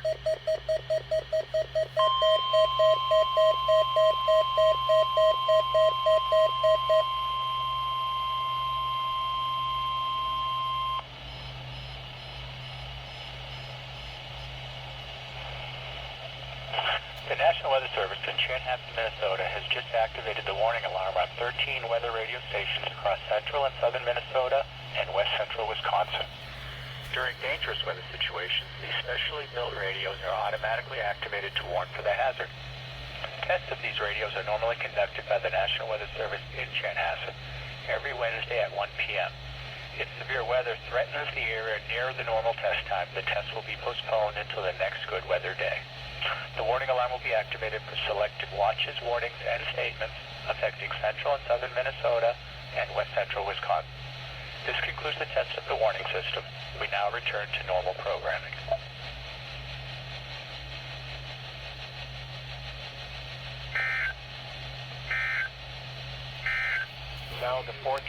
The National Weather Service in Chanhassen, Minnesota has just activated the warning alarm on 13 weather radio stations across central and southern Minnesota and west central Wisconsin. During dangerous weather situations, these specially built radios are automatically activated to warn for the hazard. Tests of these radios are normally conducted by the National Weather Service in Chanhassen every Wednesday at 1 p.m. If severe weather threatens the area near the normal test time, the test will be postponed until the next good weather day. The warning alarm will be activated for selected watches, warnings, and statements affecting central and southern Minnesota and west central Wisconsin. This concludes the test of the warning system. We now return to normal programming. Now the forecast.